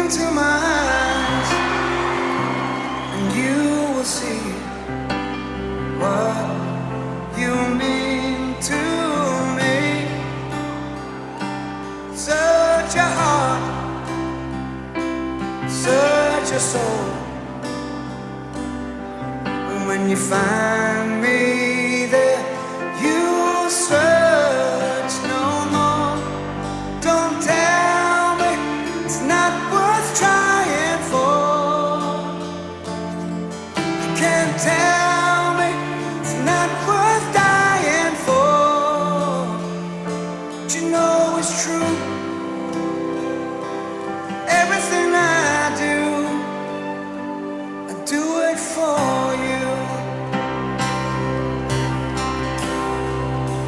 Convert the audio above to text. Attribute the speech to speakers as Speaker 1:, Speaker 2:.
Speaker 1: into my eyes, and you will see what you mean to me. Search your heart, search your soul, and when you find me there, you'll search no more. Don't tell me it's not worth trying for. You can't tell me it's not worth dying for. But you know it's true.